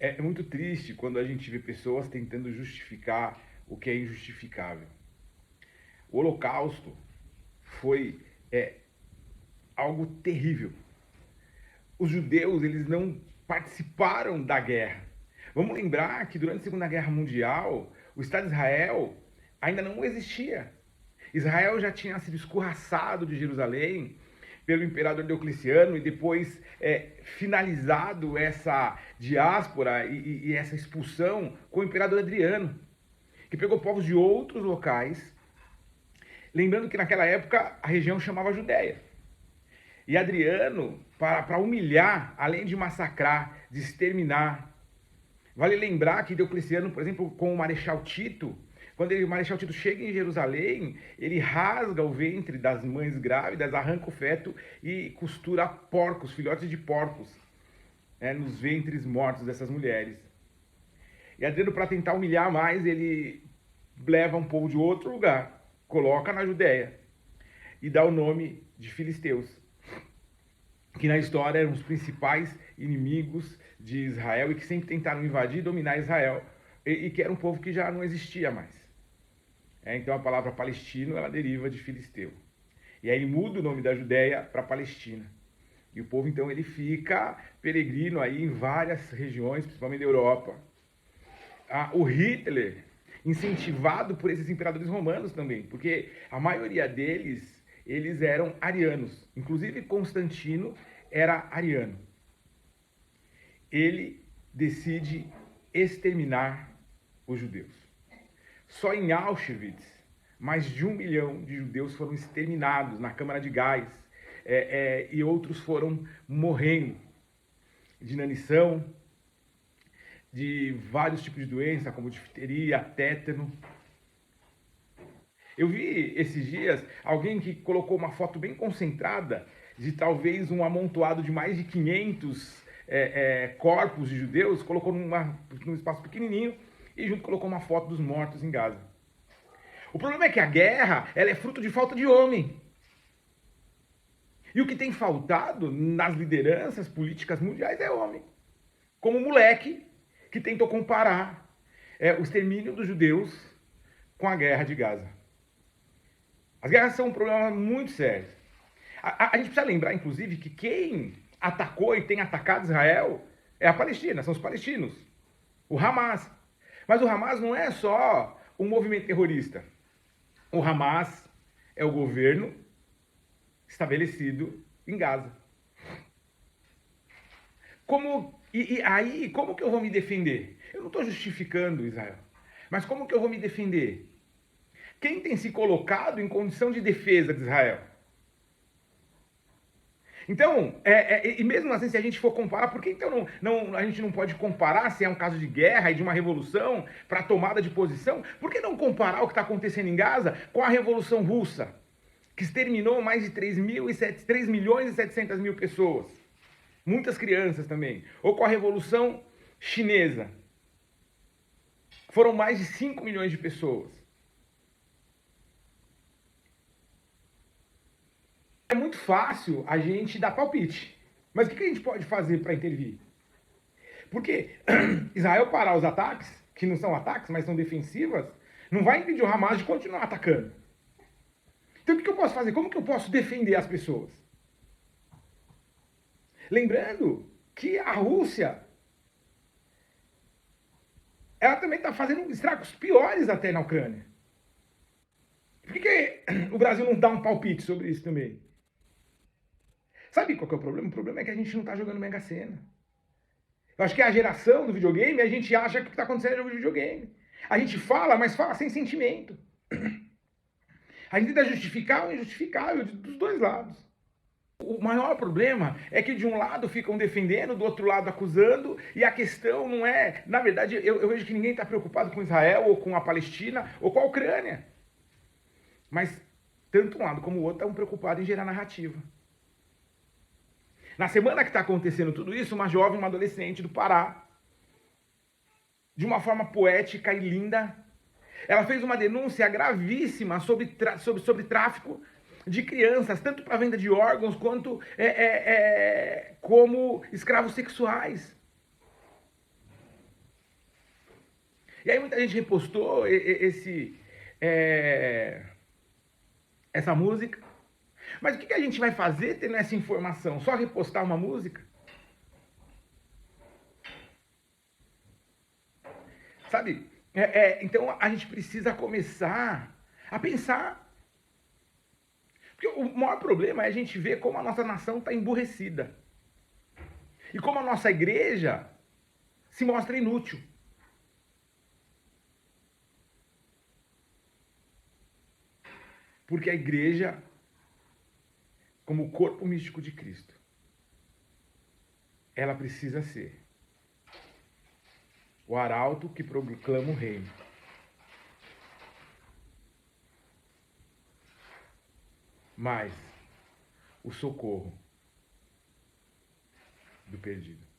É muito triste quando a gente vê pessoas tentando justificar o que é injustificável. O Holocausto foi algo terrível. Os judeus, eles não participaram da guerra. Vamos lembrar que durante a Segunda Guerra Mundial, o Estado de Israel ainda não existia. Israel já tinha sido escorraçado de Jerusalém pelo imperador Diocleciano e depois finalizado essa diáspora e essa expulsão com o imperador Adriano, que pegou povos de outros locais, lembrando que naquela época a região chamava Judéia. E Adriano, para humilhar, além de massacrar, de exterminar, vale lembrar que Diocleciano, por exemplo, com o Marechal Tito, quando o Marechal Tito chega em Jerusalém, ele rasga o ventre das mães grávidas, arranca o feto e costura porcos, filhotes de porcos, nos ventres mortos dessas mulheres. E Adriano, para tentar humilhar mais, ele leva um povo de outro lugar, coloca na Judéia e dá o nome de filisteus, que na história eram os principais inimigos de Israel e que sempre tentaram invadir e dominar Israel, e que era um povo que já não existia mais. Então a palavra palestino, ela deriva de filisteu. E aí ele muda o nome da Judéia para Palestina. E o povo então ele fica peregrino aí em várias regiões, principalmente da Europa. O Hitler, incentivado por esses imperadores romanos também, porque a maioria deles, eles eram arianos. Inclusive Constantino era ariano. Ele decide exterminar os judeus. Só em Auschwitz, mais de 1 milhão de judeus foram exterminados na câmara de gás, e outros foram morrendo de inanição, de vários tipos de doença, como difteria, tétano. Eu vi esses dias alguém que colocou uma foto bem concentrada de talvez um amontoado de mais de 500 corpos de judeus, colocou num espaço pequenininho e junto colocou uma foto dos mortos em Gaza. O problema é que a guerra ela é fruto de falta de homem. E o que tem faltado nas lideranças políticas mundiais é homem. Como o moleque que tentou comparar o extermínio dos judeus com a guerra de Gaza. As guerras são um problema muito sério. A gente precisa lembrar, inclusive, que quem atacou e tem atacado Israel é a Palestina, são os palestinos. O Hamas. Mas o Hamas não é só um movimento terrorista. O Hamas é o governo estabelecido em Gaza. Aí, como que eu vou me defender? Eu não estou justificando Israel. Mas como que eu vou me defender? Quem tem se colocado em condição de defesa de Israel? Então, e mesmo assim, se a gente for comparar, por que então a gente não pode comparar se é um caso de guerra e de uma revolução para tomada de posição? Por que não comparar o que está acontecendo em Gaza com a Revolução Russa, que exterminou mais de 3 milhões e 700 mil pessoas? Muitas crianças também. Ou com a Revolução Chinesa, foram mais de 5 milhões de pessoas. É muito fácil a gente dar palpite. Mas o que a gente pode fazer para intervir? Porque Israel parar os ataques, que não são ataques, mas são defensivas, não vai impedir o Hamas de continuar atacando. Então o que eu posso fazer? Como que eu posso defender as pessoas? Lembrando que a Rússia, ela também está fazendo estragos piores até na Ucrânia. Por que o Brasil não dá um palpite sobre isso também? Sabe qual que é o problema? O problema é que a gente não está jogando Mega Sena. Eu acho que é a geração do videogame, a gente acha que o que está acontecendo é jogo de videogame. A gente fala, mas fala sem sentimento. A gente tenta justificar o injustificável dos dois lados. O maior problema é que de um lado ficam defendendo, do outro lado acusando, e a questão não é... Na verdade, eu vejo que ninguém está preocupado com Israel, ou com a Palestina, ou com a Ucrânia. Mas tanto um lado como o outro estão preocupados em gerar narrativa. Na semana que está acontecendo tudo isso, uma jovem, uma adolescente do Pará, de uma forma poética e linda, ela fez uma denúncia gravíssima sobre tráfico de crianças, tanto para venda de órgãos quanto como escravos sexuais. E aí muita gente repostou essa música. Mas o que a gente vai fazer tendo essa informação? Só repostar uma música? Sabe? Então a gente precisa começar a pensar. Porque o maior problema é a gente ver como a nossa nação está emburrecida. E como a nossa igreja se mostra inútil. Porque a igreja, como o corpo místico de Cristo, ela precisa ser o arauto que proclama o reino. Mas o socorro do perdido.